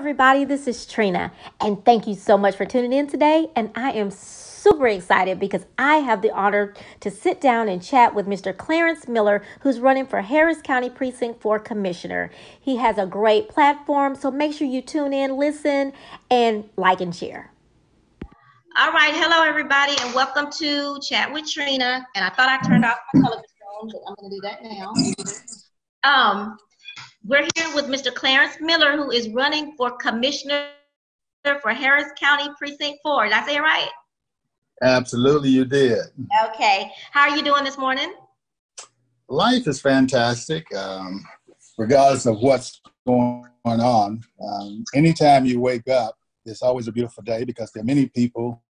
everybody. This is Trina, and thank you so much for tuning in today. And I am super excited because I have the honor to sit down and chat with Mr. Clarence Miller, who's running for Harris County Precinct 4 Commissioner. He has a great platform, so make sure you tune in, listen, and like and share. All right, hello everybody, and welcome to Chat with Trina. And I thought I turned off my television, but I'm going to do that now. We're here with Mr. Clarence Miller, who is running for Commissioner for Harris County Precinct 4. Did I say it right? Absolutely, you did. Okay. How are you doing this morning? Life is fantastic, regardless of what's going on. Anytime you wake up, it's always a beautiful day because there are many people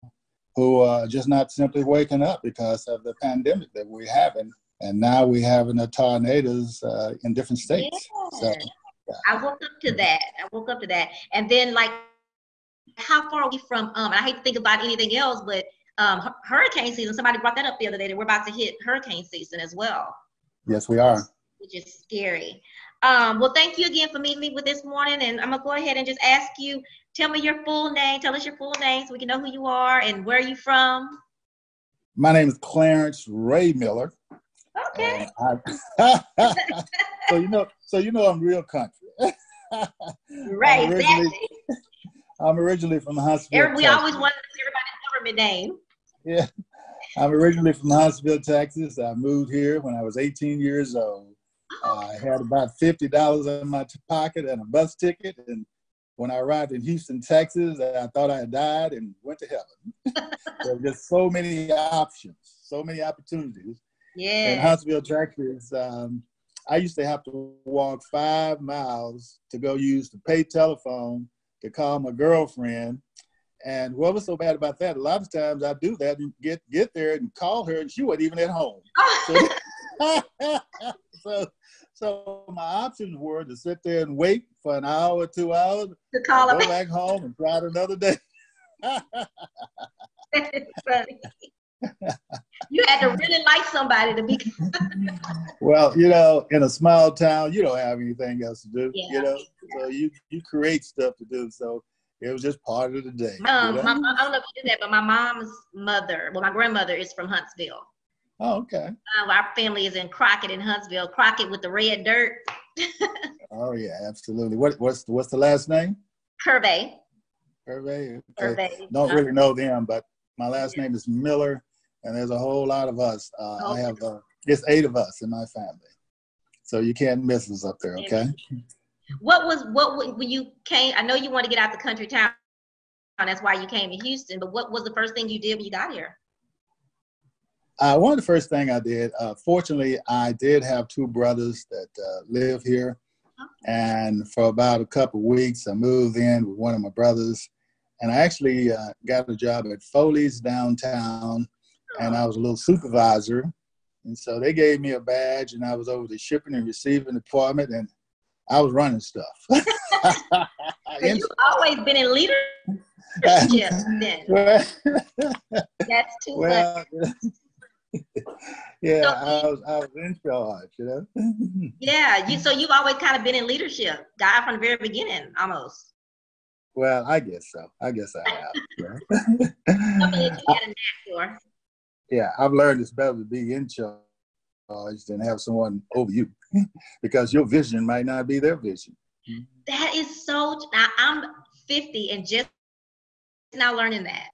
who are just not simply waking up because of the pandemic that we're having. And now we're having the tornadoes in different states. Yeah. So, yeah. I woke up to that. And then, like, how far are we from, and I hate to think about anything else, but hurricane season, somebody brought that up the other day, that we're about to hit hurricane season as well. Yes, we are. Which is scary. Well, thank you again for meeting me with this morning. And I'm going to go ahead and just ask you, tell me your full name. Tell us your full name so we can know who you are and where are you from. My name is Clarence Ray Miller. Okay. So you know I'm real country. Right, exactly. I'm originally from Huntsville. We always wanted to see everybody's government name. Yeah, I'm originally from Huntsville, Texas. I moved here when I was 18 years old. I had about $50 in my pocket and a bus ticket, and when I arrived in Houston, Texas, I thought I had died and went to heaven. There were just so many options, so many opportunities. Yeah. In Huntsville, Texas, I used to have to walk 5 miles to go use the pay telephone to call my girlfriend. And what was so bad about that? A lot of times I do that and get there and call her, and she wasn't even at home. So my options were to sit there and wait for an hour, 2 hours, to call go back home and try it another day. That's funny. You had to really like somebody to be. Well, you know, in a small town, you don't have anything else to do. Yeah. You know, so you create stuff to do. So it was just part of the day. I don't know if you did that, but my mom's mother, well, my grandmother is from Huntsville. Oh, okay. Our family is in Crockett in Huntsville. Crockett with the red dirt. Oh yeah, absolutely. What's the last name? Hervey. Hervey. Okay. Hervey. Don't really know them, but my last name is Miller, and there's a whole lot of us. I have it's 8 of us in my family, so you can't miss us up there. Okay. When you came? I know you want to get out the country town. That's why you came to Houston. But what was the first thing you did when you got here? One of the first thing I did, fortunately, I did have 2 brothers that live here. And for about a couple of weeks, I moved in with one of my brothers. And I actually got a job at Foley's downtown, and I was a little supervisor. And so they gave me a badge, and I was over the shipping and receiving department, and I was running stuff. You've always been in leadership then. That's too funny. Yeah, so I was in charge, you know. Yeah, so you've always kind of been in leadership, guy from the very beginning, almost. Well, I guess so. I guess I have. Something that you had a knack for. Yeah, I've learned it's better to be in charge than have someone over you, because your vision might not be their vision. That is so. Now I'm 50 and just now learning that.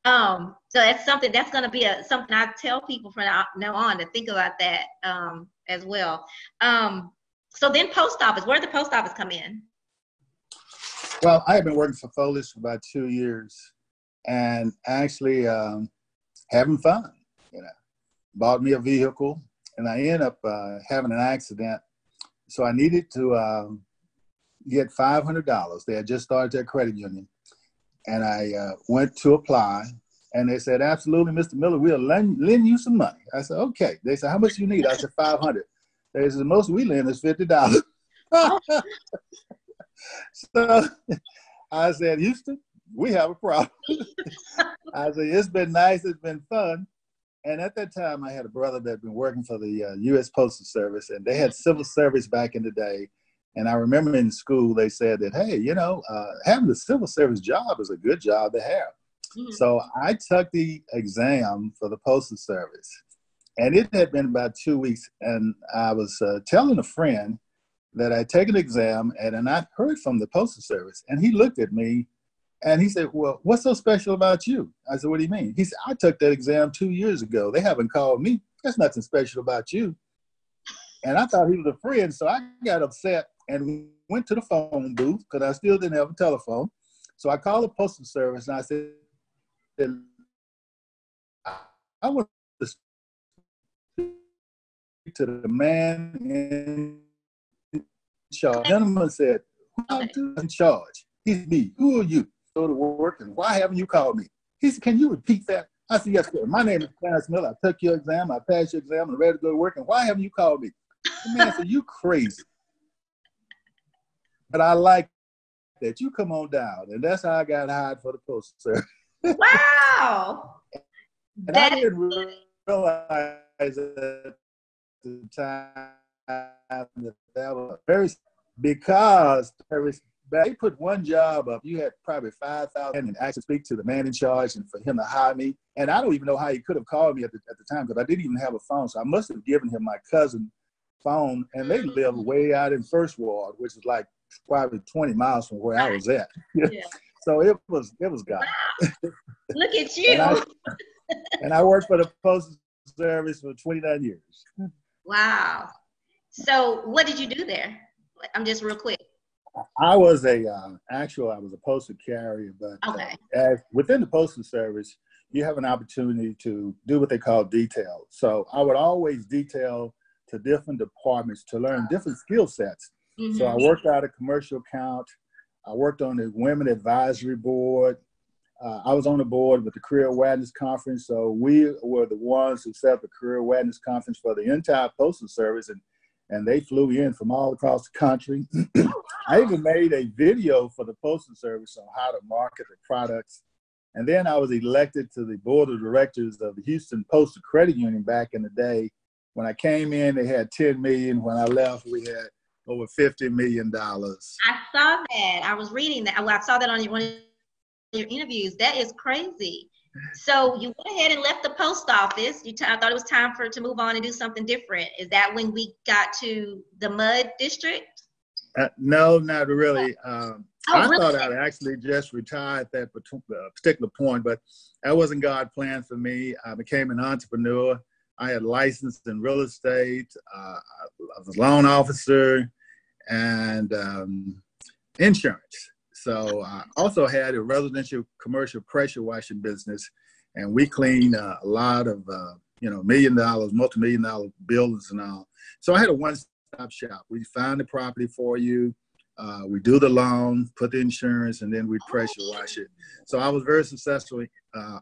So that's something that's going to be something I tell people from now on to think about that as well. So then post office, where did the post office come in? Well, I have been working for Foley's for about 2 years, and actually having fun. You know, bought me a vehicle, and I ended up having an accident. So I needed to get $500. They had just started their credit union. And I went to apply, and they said, absolutely, Mr. Miller, we'll lend you some money. I said, okay. They said, how much do you need? I said, 500. They said, the most we lend is $50. So I said, Houston, we have a problem. I said, it's been nice, it's been fun. And at that time, I had a brother that had been working for the U.S. Postal Service, and they had civil service back in the day. And I remember in school, they said that, hey, having the civil service job is a good job to have. Mm-hmm. So I took the exam for the Postal Service. And it had been about 2 weeks. And I was telling a friend that I'd taken the exam and I heard from the Postal Service. And he looked at me and he said, well, what's so special about you? I said, what do you mean? He said, I took that exam 2 years ago. They haven't called me. There's nothing special about you. And I thought he was a friend. So I got upset and went to the phone booth because I still didn't have a telephone. So I called the Postal Service and I said, I want to speak to the man in charge. The gentleman said, who's in charge? He's me. Who are you? Go to work, and why haven't you called me? He said, can you repeat that? I said, yes, sir. My name is Clarence Miller. I took your exam. I passed your exam. I'm ready to go to work, and why haven't you called me? The man said, you crazy. But I like that. You come on down. And that's how I got hired for the Postal Service. Wow. And I didn't realize at the time that was very, because they put one job up. You had probably 5,000 and actually speak to the man in charge and for him to hire me. And I don't even know how he could have called me at the time because I didn't even have a phone. So I must have given him my cousin's phone, and they live way out in First Ward, which is like probably 20 miles from where I was at. Yeah. So it was God. Wow. Look at you. and I worked for the Postal Service for 29 years. Wow. So what did you do there? I'm just real quick. I was I was a postal carrier, but within the Postal Service, you have an opportunity to do what they call detail. So I would always detail to different departments to learn different skill sets. Mm-hmm. So I worked out a commercial account. I worked on the Women Advisory Board. I was on the board with the Career Awareness Conference. So we were the ones who set up the Career Awareness Conference for the entire Postal Service, and they flew in from all across the country. I even made a video for the Postal Service on how to market the products. And then I was elected to the board of directors of the Houston Postal Credit Union back in the day. When I came in, they had 10 million. When I left, we had over $50 million. I saw that. I was reading that. Well, I saw that on one of your interviews. That is crazy. So you went ahead and left the post office. I thought it was time to move on and do something different. Is that when we got to the Mud District? No, not really. I thought I'd actually just retire at that particular point, but that wasn't God's plan for me. I became an entrepreneur. I had license in real estate. I was a loan officer and insurance. So I also had a residential commercial pressure washing business, and we cleaned a lot of, $1 million, multi-million-dollar buildings and all. So I had a one-stop shop. We find the property for you. We do the loan, put the insurance, and then we pressure wash it. So I was very successful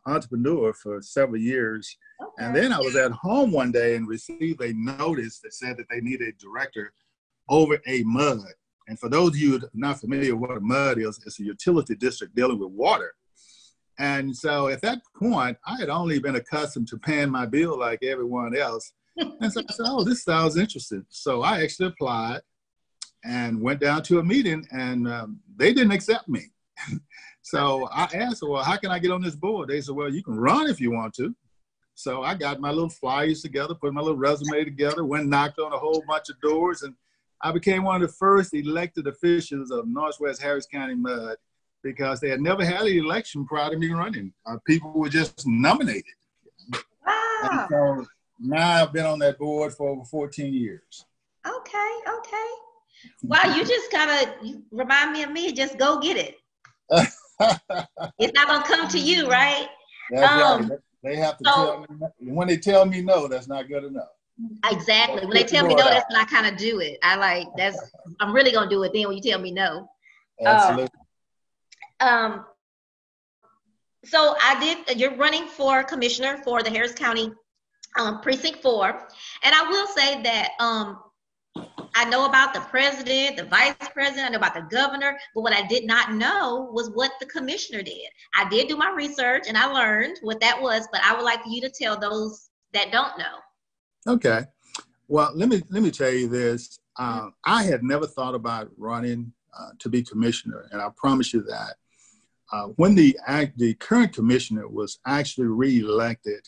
entrepreneur for several years. Okay. And then I was at home one day and received a notice that said that they needed a director over a MUD. And for those of you not familiar with what a MUD is, it's a utility district dealing with water. And so at that point, I had only been accustomed to paying my bill like everyone else. And so I said, oh, this sounds interesting. So I actually applied and went down to a meeting, and they didn't accept me. So I asked, well, how can I get on this board? They said, well, you can run if you want to. So I got my little flyers together, put my little resume together, went and knocked on a whole bunch of doors, and I became one of the first elected officials of Northwest Harris County MUD because they had never had an election prior to me running. People were just nominated. Wow. And so now I've been on that board for over 14 years. Okay. Wow, you just you remind me of me. Just go get it. It's not going to come to you, right? That's right. They have to tell me. When they tell me no, that's not good enough. Exactly. When they tell me no, that's when I kind of do it. I'm really going to do it then when you tell me no. Absolutely. So you're running for commissioner for the Harris County Precinct 4. And I will say that I know about the president, the vice president, I know about the governor, but what I did not know was what the commissioner did. I did do my research and I learned what that was, but I would like for you to tell those that don't know. Okay. Well, let me tell you this. I had never thought about running to be commissioner, and I promise you that. When the current commissioner was actually reelected,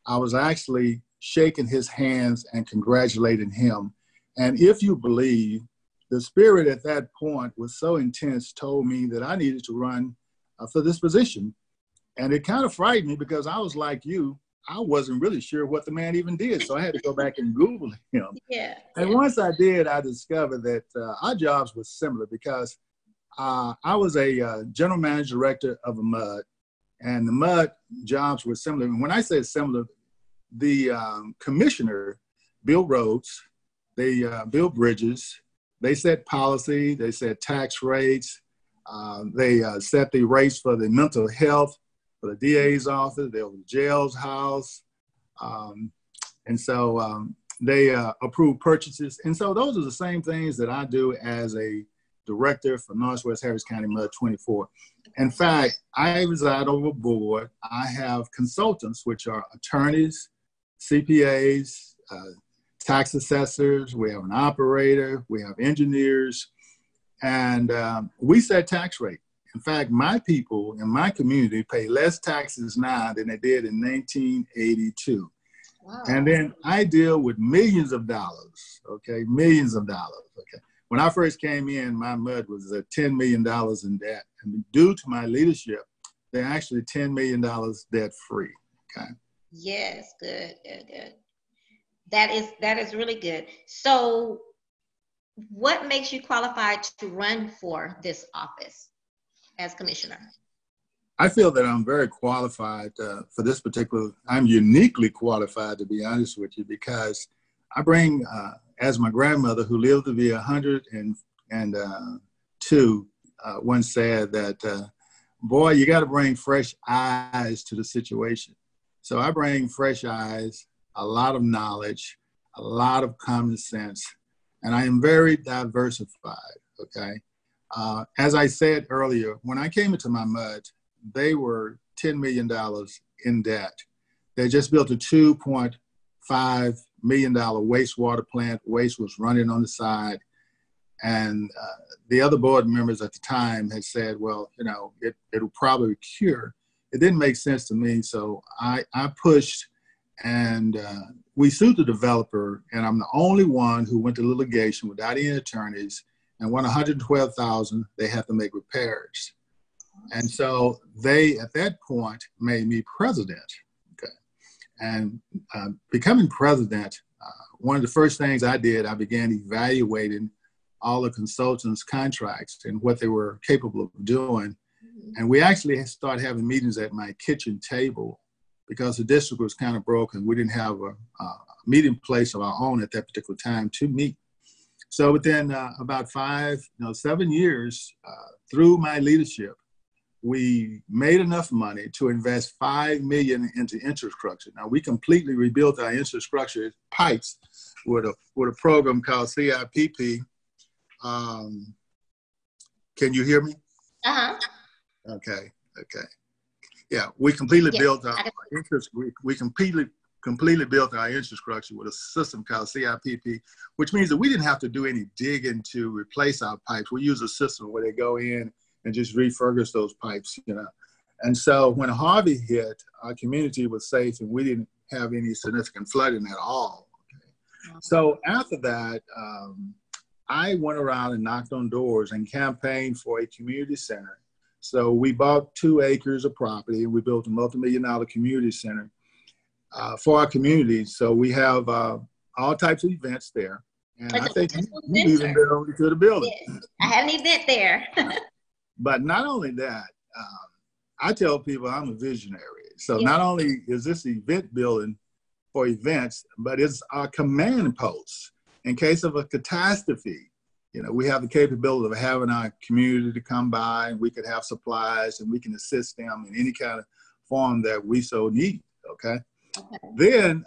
I was actually shaking his hands and congratulating him. And if you believe, the spirit at that point was so intense, told me that I needed to run for this position. And it kind of frightened me because I was like you, I wasn't really sure what the man even did. So I had to go back and Google him. Yeah. And once I did, I discovered that our jobs were similar because I was a general manager director of a MUD, and the MUD jobs were similar. And when I say similar, the commissioner built roads, they built bridges, they set policy, they set tax rates, they set the rates for the mental health, for the DA's office, they were the jail's house. And so they approved purchases. And so those are the same things that I do as a director for Northwest Harris County MUD 24. In fact, I reside over a board. I have consultants, which are attorneys, CPAs, tax assessors. We have an operator. We have engineers. And we set tax rate. In fact, my people in my community pay less taxes now than they did in 1982. Wow. And then I deal with millions of dollars, okay? Millions of dollars, okay? When I first came in, my MUD was $10 million in debt. And due to my leadership, they're actually $10 million debt free, okay? Yes, good. That is really good. So what makes you qualified to run for this office as commissioner? I feel that I'm very qualified for this particular, I'm uniquely qualified, to be honest with you, because I bring, as my grandmother who lived to be 102 once said that, boy, you got to bring fresh eyes to the situation. So I bring fresh eyes, a lot of knowledge, a lot of common sense, and I am very diversified, okay? As I said earlier, when I came into my MUD, they were $10 million in debt. They just built a $2.5 million wastewater plant. Waste was running on the side. And the other board members at the time had said, well, you know, it'll probably cure. It didn't make sense to me. So I pushed, and we sued the developer. And I'm the only one who went to litigation without any attorneys and won $112,000. They had to make repairs. And so they, at that point, made me president. Okay. And becoming president, one of the first things I did, I began evaluating all the consultants' contracts and what they were capable of doing. And we actually started having meetings at my kitchen table because the district was kind of broken. We didn't have a meeting place of our own at that particular time to meet. So within about 7 years, through my leadership, we made enough money to invest $5 million into infrastructure. Now we completely rebuilt our infrastructure pipes with a program called CIPP. Can you hear me? Uh-huh. Okay. Yeah, we completely built our we completely built our infrastructure with a system called CIPP, which means that we didn't have to do any digging to replace our pipes. We use a system where they go in and just refurbish those pipes, you know. And so when Harvey hit, our community was safe and we didn't have any significant flooding at all. Okay. So after that, I went around and knocked on doors and campaigned for a community center. So we bought 2 acres of property and we built a multi-million-dollar community center for our community. So we have all types of events there. And I think you've even been over to the building. Yes, I have an event there. But not only that, I tell people I'm a visionary. So not only is this event building for events, but it's our command post in case of a catastrophe. You know, we have the capability of having our community to come by, and we could have supplies, and we can assist them in any kind of form that we so need. Okay. Then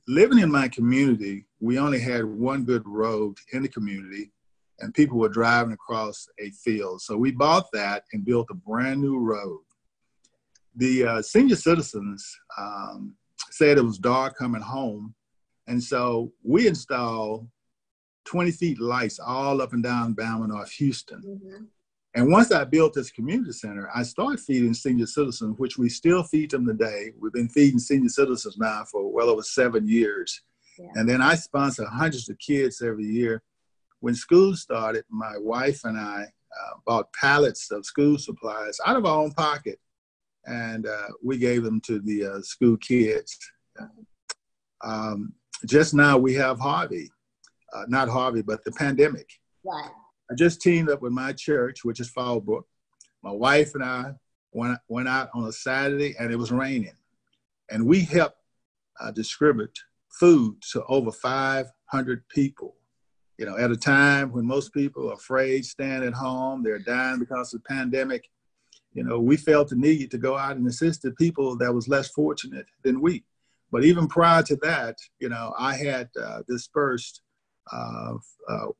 living in my community, we only had one good road in the community, and people were driving across a field. So we bought that and built a brand new road. The senior citizens said it was dark coming home. And so we installed 20 feet lights all up and down Bama North Houston. Mm-hmm. And once I built this community center, I started feeding senior citizens, which we still feed them today. We've been feeding senior citizens now for well over 7 years. Yeah. And then I sponsor hundreds of kids every year. When school started, my wife and I bought pallets of school supplies out of our own pocket, and we gave them to the school kids. Just now we have Harvey, not Harvey, but the pandemic. Right. I just teamed up with my church, which is Fallbrook. My wife and I went out on a Saturday, and it was raining. And we helped distribute food to over 500 people. You know, at a time when most people are afraid, staying at home, they're dying because of the pandemic. You know, we felt the need to go out and assist the people that was less fortunate than we. But even prior to that, you know, I had dispersed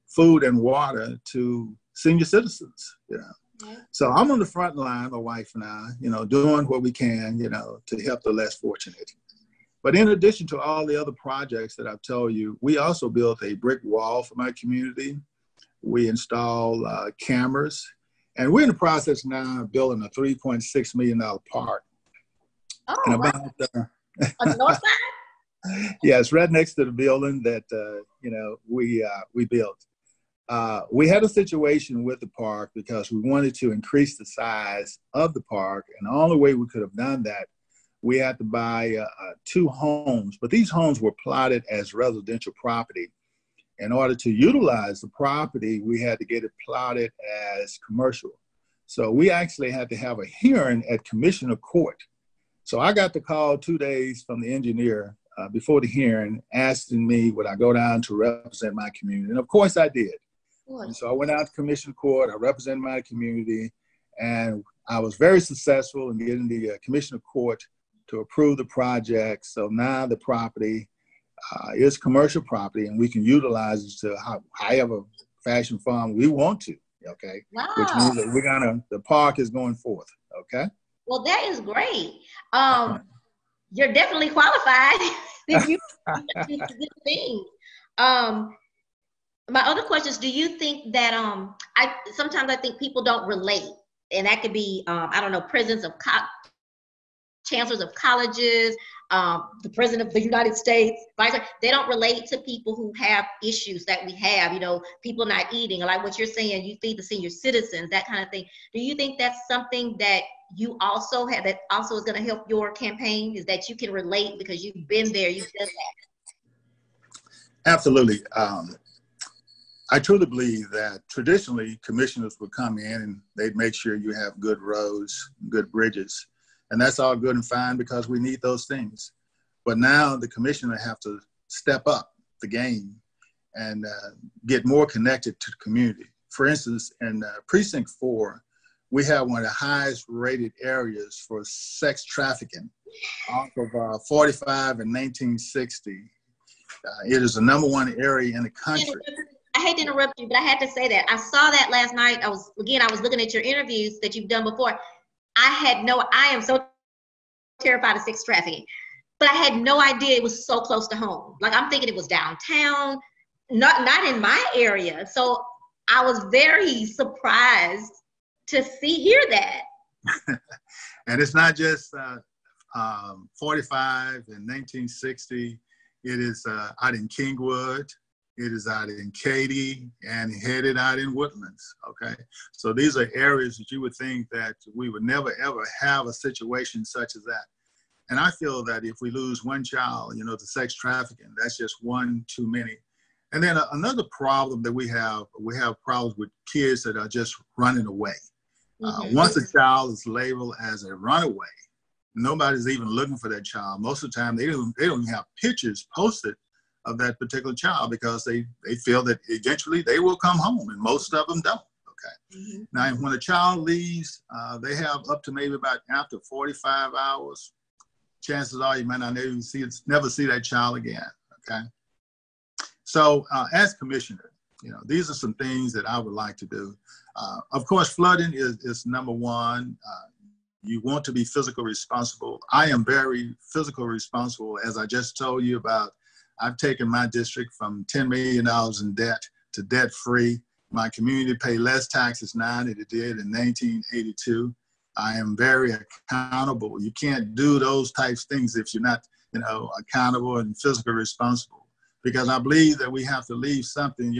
food and water to senior citizens, you know. Yeah. So I'm on the front line, my wife and I, you know, doing what we can, you know, to help the less fortunate. But in addition to all the other projects that I've told you, we also built a brick wall for my community. We installed cameras, and we're in the process now of building a $3.6 million park. Oh, and wow. On the north side? Yeah, it's right next to the building that, you know, we built. We had a situation with the park because we wanted to increase the size of the park, and the only way we could have done that, we had to buy 2 homes, but these homes were plotted as residential property. In order to utilize the property, we had to get it plotted as commercial. So we actually had to have a hearing at Commissioner Court. So I got the call 2 days from the engineer before the hearing, asking me would I go down to represent my community. And of course I did. And so I went out to Commissioner Court, I represented my community, and I was very successful in getting the Commissioner Court to approve the project. So now the property is commercial property, and we can utilize it to however fashion farm we want to, okay? Wow. Which means that the park is going forth, okay? Well, that is great. You're definitely qualified. You do good things. My other question is, do you think that, sometimes I think people don't relate, and that could be, I don't know, presidents of chancellors of colleges, the president of the United States, they don't relate to people who have issues that we have, you know, people not eating, like what you're saying, you feed the senior citizens, that kind of thing. Do you think that's something that you also have, that also is going to help your campaign, is that you can relate because you've been there, you've done that? Absolutely. I truly believe that traditionally commissioners would come in and they'd make sure you have good roads, good bridges. And that's all good and fine because we need those things. But now the commissioner have to step up the game and get more connected to the community. For instance, in Precinct 4, we have one of the highest rated areas for sex trafficking off of 45 and 1960. It is the #1 area in the country. I hate to interrupt you, but I had to say that. I saw that last night. I was looking at your interviews that you've done before. I am so terrified of sex trafficking, but I had no idea it was so close to home. Like, I'm thinking it was downtown, not in my area. So I was very surprised to hear that. And it's not just 45 and 1960. It is out in Kingwood. It is out in Katy and headed out in Woodlands, okay? So these are areas that you would think that we would never, ever have a situation such as that. And I feel that if we lose one child, you know, to sex trafficking, that's just one too many. And then another problem that we have problems with kids that are just running away. Once a child is labeled as a runaway, nobody's even looking for that child. Most of the time, they don't even have pictures posted of that particular child because they feel that eventually they will come home, and most of them don't, okay? Now, when a child leaves, they have up to maybe about after 45 hours, chances are you might not never see that child again, okay? So as commissioner, you know, these are some things that I would like to do. Of course, flooding is #1. You want to be fiscally responsible. I am very fiscally responsible, as I just told you about. I've taken my district from $10 million in debt to debt free. My community pay less taxes now than it did in 1982. I am very accountable. You can't do those types of things if you're not, accountable and physically responsible. Because I believe that we have to leave something,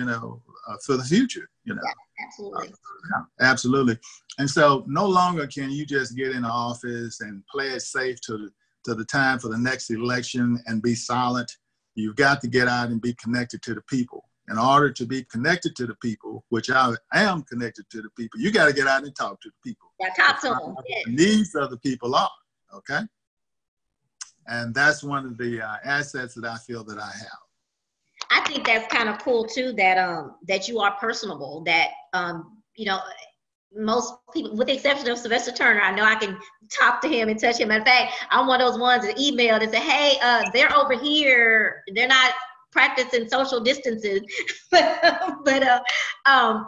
for the future. Yeah, absolutely. Absolutely. And so no longer can you just get in the office and play it safe to the time for the next election and be silent. You've got to get out and be connected to the people. In order to be connected to the people, which I am connected to the people, you got to get out and talk to the people. Yeah, talk to them. The needs of the people are, okay? And that's one of the assets that I feel that I have. I think that's kind of cool too, that you are personable, that, most people, with the exception of Sylvester Turner, I know I can talk to him and touch him. In fact, I'm one of those ones that emailed and said, hey, they're over here. They're not practicing social distances. but I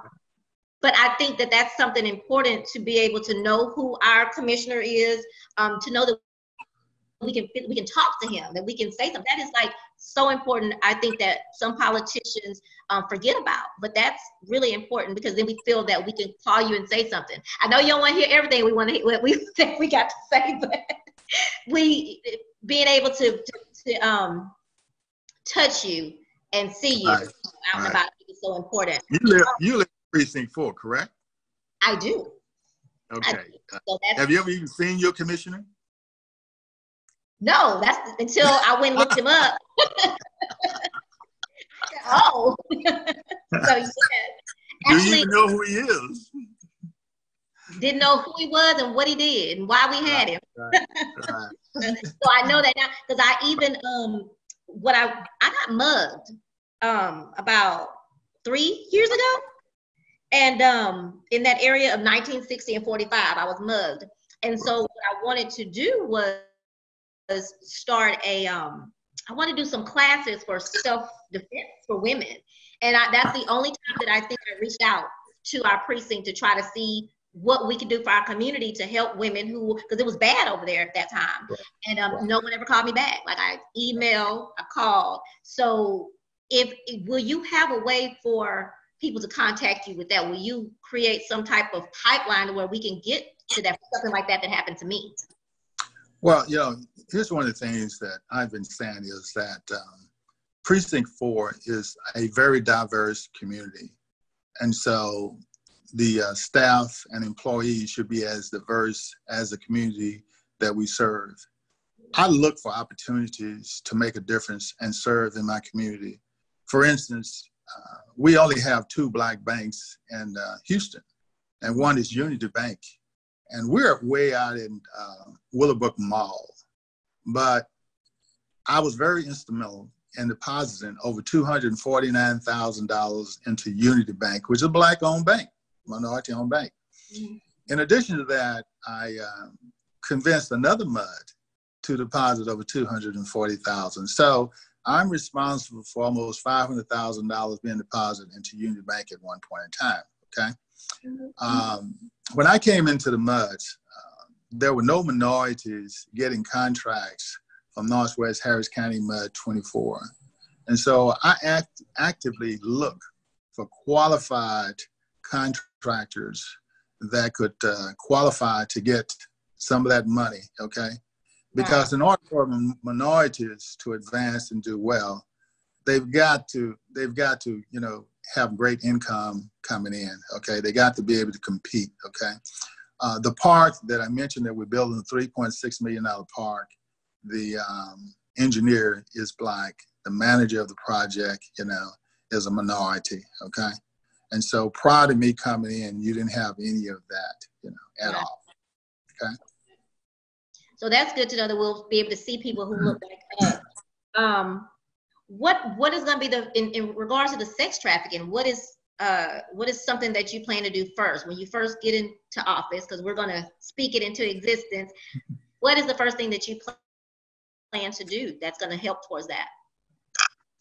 think that that's something important to be able to know who our commissioner is, to know that we can talk to him, that we can say something. That is like so important. I think that some politicians forget about, but that's really important, because then we feel that we can call you and say something. I know you don't want to hear everything we want to hear, what we think we got to say, but being able to touch you and see you out and about is so important. You live in Precinct 4, correct? I do. Okay. So have you ever even seen your commissioner? No, that's until I went and looked him up. Oh. So yeah. Do you even know who he is? Didn't know who he was and what he did and why we had him. Right. So I know that now, because I even I got mugged about 3 years ago, and in that area of 1960 and 45, I was mugged. And so what I wanted to do was start I want to do some classes for self-defense for women. And that's the only time that I think I reached out to our precinct to try to see what we could do for our community to help women because it was bad over there at that time. Right. And no one ever called me back. Like, I emailed, I called. So will you have a way for people to contact you with that? Will you create some type of pipeline where we can get to that, something like that happened to me? Well, here's one of the things that I've been saying is that Precinct 4 is a very diverse community. And so the staff and employees should be as diverse as the community that we serve. I look for opportunities to make a difference and serve in my community. For instance, we only have 2 Black banks in Houston, and one is Unity Bank. And we're way out in Willowbrook Mall. But I was very instrumental in depositing over $249,000 into Unity Bank, which is a Black-owned bank, minority-owned bank. Mm-hmm. In addition to that, I convinced another MUD to deposit over $240,000. So I'm responsible for almost $500,000 being deposited into Unity Bank at one point in time, okay? Mm-hmm. When I came into the MUDs, there were no minorities getting contracts from Northwest Harris County MUD 24. And so I actively look for qualified contractors that could qualify to get some of that money, okay? Because in order for minorities to advance and do well, they've got to have great income coming in, okay? They got to be able to compete, okay? The park that I mentioned that we're building, a $3.6 million park, the engineer is Black, the manager of the project, is a minority, okay? And so prior to me coming in, you didn't have any of that, at all, okay? So that's good to know that we'll be able to see people who look like us. What is going to be in regards to the sex trafficking? What is something that you plan to do first when you first get into office? Because we're going to speak it into existence. What is the first thing that you plan to do that's going to help towards that?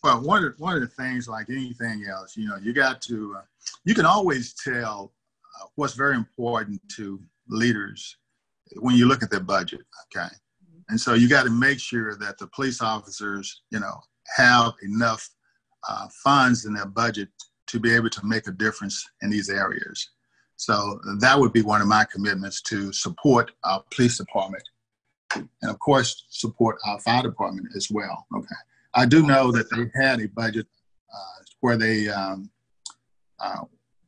Well, one of the things, like anything else, you got to. You can always tell what's very important to leaders when you look at their budget. Okay, and so you got to make sure that the police officers, have enough funds in their budget to be able to make a difference in these areas. So that would be one of my commitments, to support our police department and of course support our fire department as well. Okay. I do know that they had a budget where they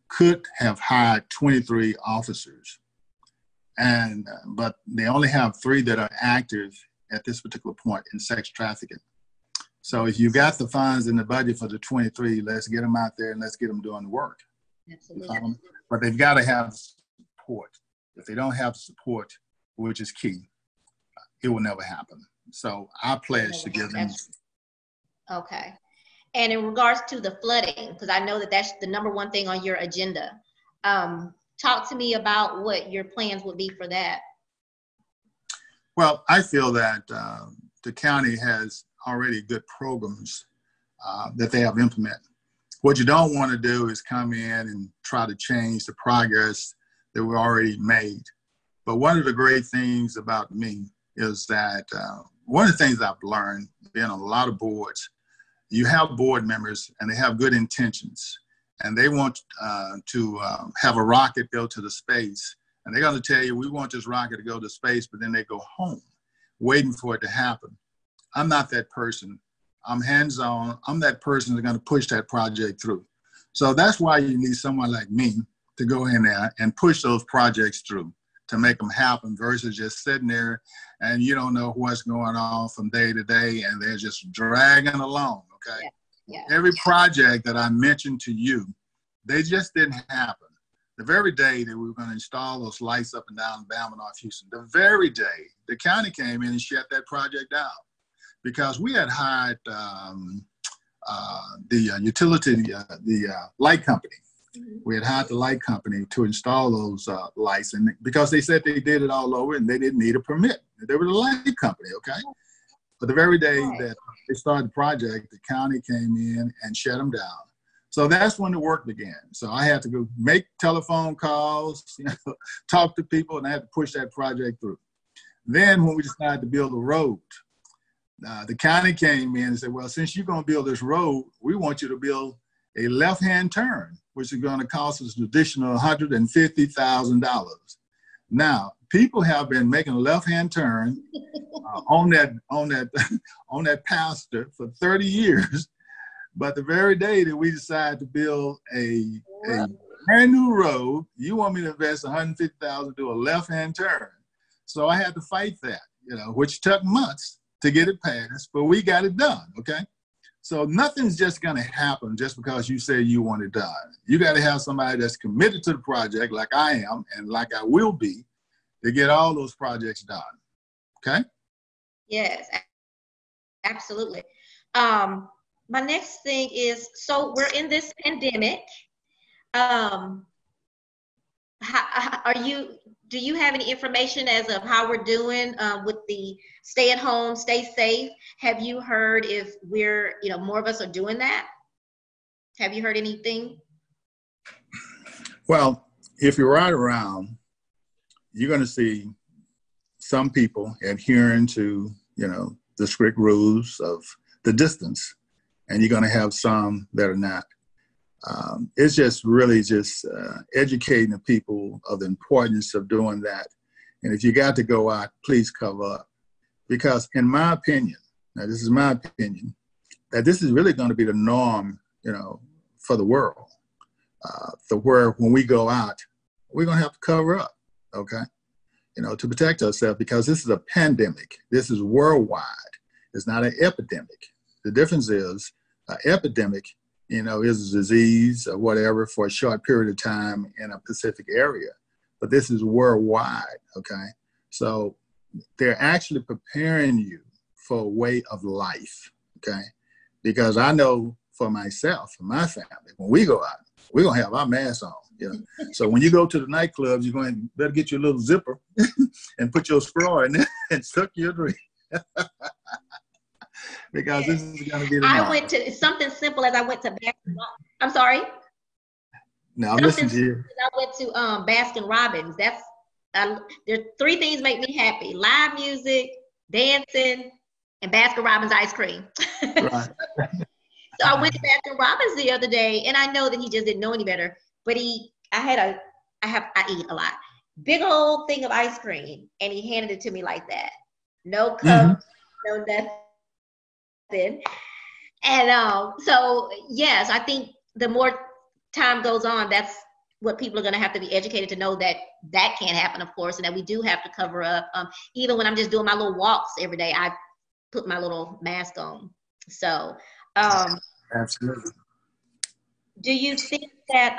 could have hired 23 officers, but they only have 3 that are active at this particular point in sex trafficking. So if you got the funds in the budget for the 23, let's get them out there and let's get them doing the work. Absolutely. But they've got to have support. If they don't have support, which is key, it will never happen. So I pledge to give them. Okay. And in regards to the flooding, because I know that that's the #1 thing on your agenda, talk to me about what your plans would be for that. Well, I feel that the county has already good programs that they have implemented. What you don't want to do is come in and try to change the progress that we already made. But one of the great things about me is that one of the things I've learned being on a lot of boards, you have board members and they have good intentions and they want to have a rocket go to the space, and they're going to tell you, we want this rocket to go to space, but then they go home waiting for it to happen. I'm not that person. I'm hands-on. I'm that person that's going to push that project through. So that's why you need someone like me to go in there and push those projects through to make them happen, versus just sitting there and you don't know what's going on from day to day and they're just dragging along, okay? Yeah. Every project that I mentioned to you, they just didn't happen. The very day that we were going to install those lights up and down Bama North Houston, the very day the county came in and shut that project down, because we had hired the light company. We had hired the light company to install those lights, and because they said they did it all over and they didn't need a permit. They were the light company, okay? But the very day that they started the project, the county came in and shut them down. So that's when the work began. So I had to go make telephone calls, talk to people, and I had to push that project through. Then when we decided to build a road, the county came in and said, well, since you're going to build this road, we want you to build a left-hand turn, which is going to cost us an additional $150,000. Now, people have been making a left-hand turn on that pasture for 30 years, but the very day that we decided to build a brand new road, you want me to invest $150,000 to do a left-hand turn. So I had to fight that, which took months to get it passed, but we got it done, okay? So nothing's just gonna happen just because you say you want it done. You gotta have somebody that's committed to the project like I am and like I will be to get all those projects done, okay? Yes, absolutely. My next thing is, so we're in this pandemic. Do you have any information as of how we're doing with the stay at home, stay safe? Have you heard if we're, more of us are doing that? Have you heard anything? Well, if you ride around, you're going to see some people adhering to, the strict rules of the distance, and you're going to have some that are not. It's just really educating the people of the importance of doing that. And if you got to go out, please cover up. Because in my opinion, now this is my opinion, that this is really going to be the norm, for the world. Where when we go out, we're going to have to cover up, okay? To protect ourselves, because this is a pandemic. This is worldwide. It's not an epidemic. The difference is an epidemic is a disease or whatever for a short period of time in a specific area. But this is worldwide, okay? So they're actually preparing you for a way of life, okay? Because I know for myself, for my family, when we go out, we're going to have our masks on, So when you go to the nightclubs, you're going to better get your little zipper and put your straw in there and suck your drink. Because this is going to be the norm. I went to something simple as I went to Baskin. I'm sorry. Now listen to you. I went to Baskin Robbins. There are 3 things make me happy: live music, dancing, and Baskin Robbins ice cream. Right. So I went to Baskin Robbins the other day, and I know that he just didn't know any better. But I eat a lot. Big old thing of ice cream, and he handed it to me like that. No cup, no nothing. And so yes, I think the more time goes on, that's what people are going to have to be educated to know, that that can't happen, of course, and that we do have to cover up. Even when I'm just doing my little walks every day, I put my little mask on. So, Absolutely. do you think that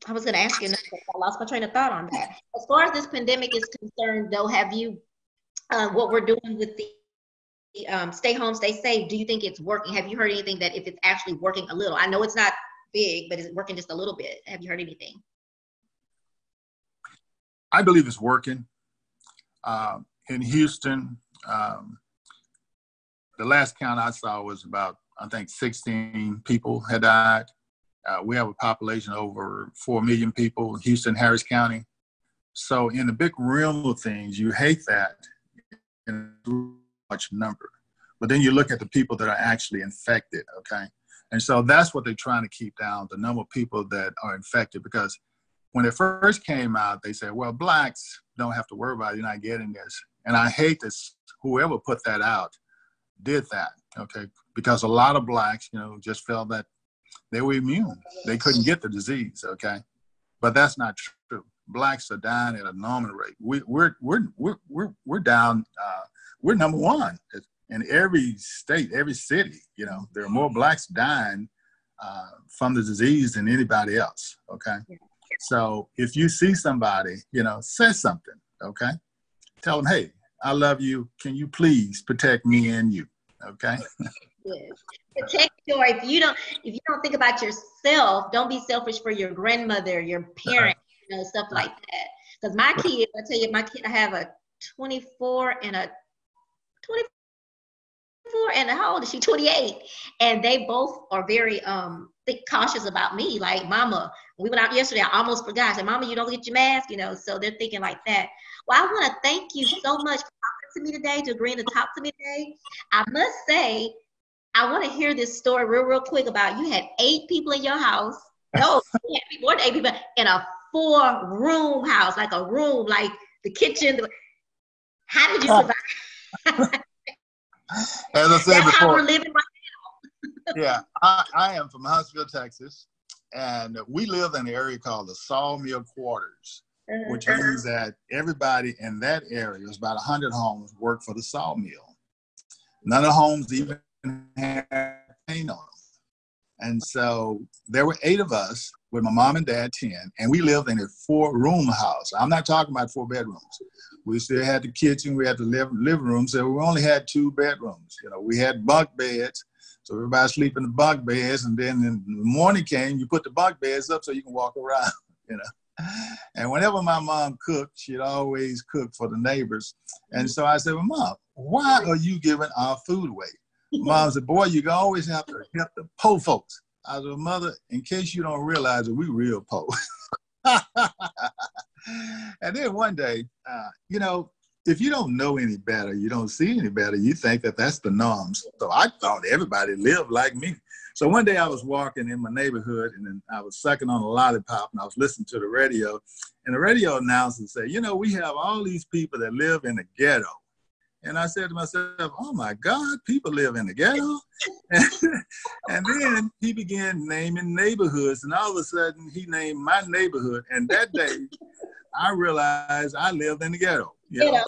I was going to ask you, I lost my train of thought on that. As far as this pandemic is concerned, though, have you what we're doing with the stay home, stay safe, do you think it's working? Have you heard anything that if it's actually working a little? I know it's not big, but is it working just a little bit? Have you heard anything? I believe it's working. In Houston, the last count I saw was about, I think, 16 people had died. We have a population of over 4 million people in Houston, Harris County. So in the big realm of things, you hate that in much number. But then you look at the people that are actually infected, okay? And so that's what they're trying to keep down, the number of people that are infected, because when it first came out, they said, well, blacks don't have to worry about it, you're not getting this. And I hate this, whoever put that out did that, okay? Because a lot of blacks, just felt that they were immune. They couldn't get the disease, okay? But that's not true. Blacks are dying at a normal rate. We're down, we're number one in every state, every city. There are more blacks dying from the disease than anybody else, okay? Yeah. So if you see somebody, say something, okay? Tell them, hey, I love you. Can you please protect me and you, okay? Yes. Protect if you don't think about yourself, don't be selfish for your grandmother, your parents, stuff like that. Because my kids, I tell you, I have a 24 and a 24 and how old is she? 28. And they both are very cautious about me. Like, Mama, we went out yesterday, I almost forgot. I said, Mama, you don't get your mask, so they're thinking like that. Well, I want to thank you so much for talking to me today, to agreeing to talk to me today. I must say, I want to hear this story real quick about you had 8 people in your house. No, you had more than 8 people in a 4-room house, like a room, like the kitchen. How did you survive? As I said That's before, how we're living right now. Yeah, I am from Huntsville, Texas, and we live in an area called the Sawmill Quarters, which means that everybody in that area, there's about 100 homes, work for the sawmill. None of the homes even had paint on them. And so there were 8 of us with my mom and dad, 10, and we lived in a 4-room house. I'm not talking about 4 bedrooms. We still had the kitchen, we had the living room, so we only had 2 bedrooms. We had bunk beds, so everybody sleep in the bunk beds, and then in the morning came, you put the bunk beds up so you can walk around, And whenever my mom cooked, she'd always cook for the neighbors. And so I said, well, Mom, why are you giving our food away? Mom said, boy, you always have to help the poor folks. I said, Mother, in case you don't realize that we real poor. And then one day, if you don't know any better, you don't see any better, you think that that's the norm. So I thought everybody lived like me. So one day I was walking in my neighborhood, and then I was sucking on a lollipop, and I was listening to the radio, and the radio announcer said, we have all these people that live in the ghetto. And I said to myself, oh my God, people live in the ghetto? And then he began naming neighborhoods, and all of a sudden he named my neighborhood. And that day I realized I lived in the ghetto.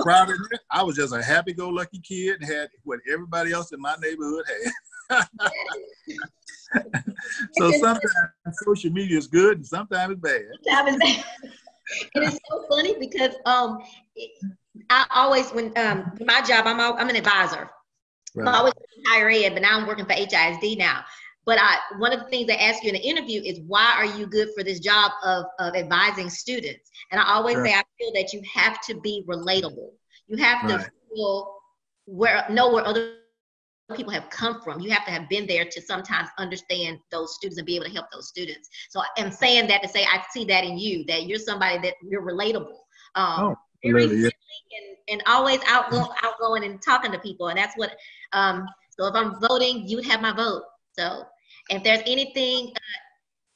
Proud of it. I was just a happy-go-lucky kid, had what everybody else in my neighborhood had. So sometimes social media is good and sometimes it's bad. Sometimes it's bad. And it's so funny because I always, when my job, I'm an advisor. Right. I'm always in higher ed, but now I'm working for HISD now. But one of the things they ask you in the interview is, why are you good for this job of advising students? And I always say, I feel that you have to be relatable. You have to know where other people have come from. You have to have been there to sometimes understand those students and be able to help those students. So I'm saying that to say, I see that in you, that you're somebody that you're relatable. Very friendly and always outgoing and talking to people. And that's what So if I'm voting, you would have my vote. So if there's anything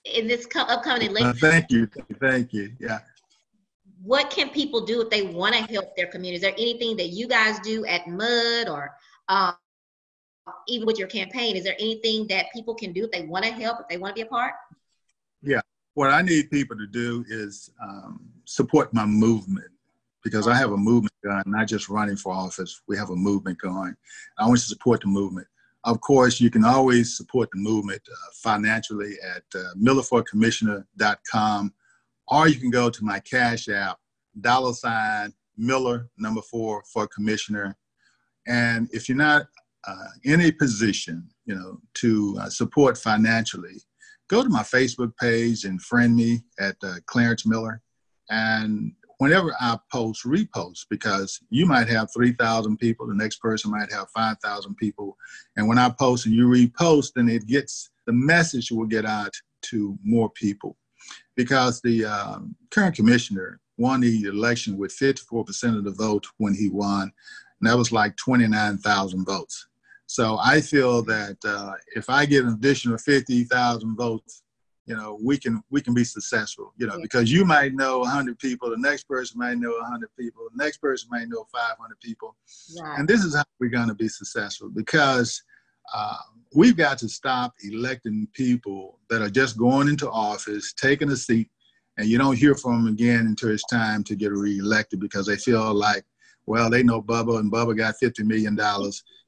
in this upcoming election, thank you. Yeah. what can people do if they want to help their community? Is there anything that you guys do at MUD or even with your campaign? Is there anything that people can do if they want to help, if they want to be a part? Yeah. What I need people to do is support my movement, because I have a movement going, not just running for office. We have a movement going. I want you to support the movement. Of course, you can always support the movement financially at millerforcommissioner.com, or you can go to my Cash App, $Miller 4 for Commissioner. And if you're not in a position, to support financially, go to my Facebook page and friend me at Clarence Miller. And whenever I post, repost, because you might have 3,000 people, the next person might have 5,000 people. And when I post and you repost, then the message will get out to more people. Because the current commissioner won the election with 54% of the vote when he won. And that was like 29,000 votes. So I feel that if I get an additional 50,000 votes, we can be successful, because you might know 100 people, the next person might know 100 people, the next person might know 500 people. Right. And this is how we're going to be successful, because we've got to stop electing people that are just going into office, taking a seat, and you don't hear from them again until it's time to get reelected, because they feel like, well, they know Bubba, and Bubba got $50 million.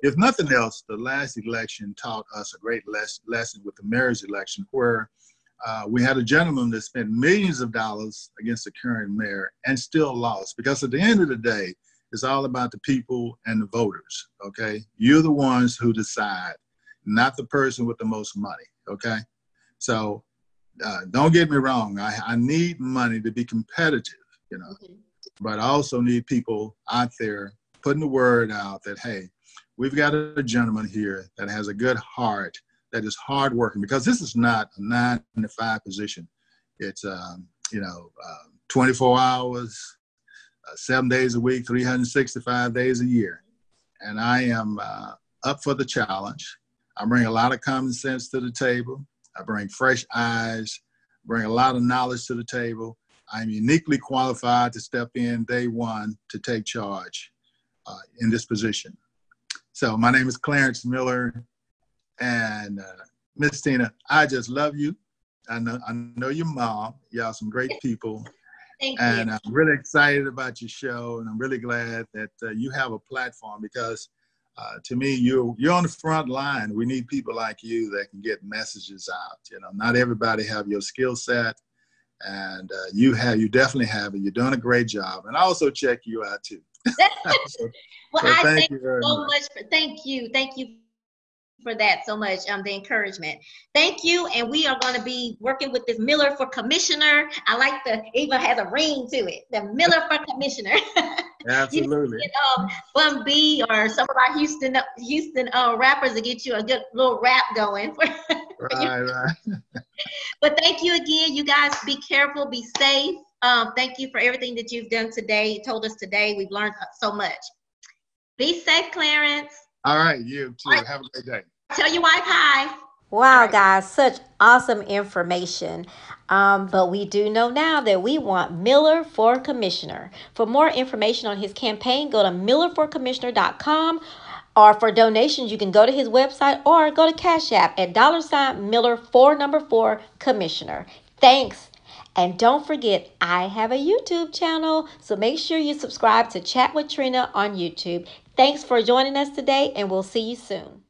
If nothing else, the last election taught us a great lesson with the mayor's election, where we had a gentleman that spent millions of dollars against the current mayor and still lost. Because at the end of the day, it's all about the people and the voters, okay? You're the ones who decide, not the person with the most money, okay? So don't get me wrong. I need money to be competitive, mm-hmm. But I also need people out there putting the word out that, hey, we've got a gentleman here that has a good heart, that is hardworking, because this is not a 9-to-5 position. It's, 24 hours, 7 days a week, 365 days a year. And I am up for the challenge. I bring a lot of common sense to the table. I bring fresh eyes, bring a lot of knowledge to the table. I'm uniquely qualified to step in day one to take charge in this position. So my name is Clarence Miller, and Miss Tina, I just love you. I know your mom. Y'all some great people. Thank you. And I'm really excited about your show, and I'm really glad that you have a platform, because to me, you're on the front line. We need people like you that can get messages out. Not everybody have your skill set, and you definitely have it. You're doing a great job, and I also check you out too. Well, I thank you so much. Thank you for that so much. The encouragement. Thank you, and we are going to be working with this Miller for Commissioner. I like even has a ring to it. The Miller for Commissioner. Absolutely. Bun B or some of our Houston rappers to get you a good little rap going. Right. But thank you again. You guys be careful, be safe. Thank you for everything that you've done today. You told us today. We've learned so much. Be safe, Clarence. All right, you too. Have a great day. Tell your wife hi. Wow, guys, such awesome information. But we do know now that we want Miller for Commissioner. For more information on his campaign, go to millerforcommissioner.com. Or for donations, you can go to his website or go to Cash App at $Miller 4 Commissioner. Thanks. And don't forget, I have a YouTube channel, so make sure you subscribe to Chat with Trina on YouTube. Thanks for joining us today, and we'll see you soon.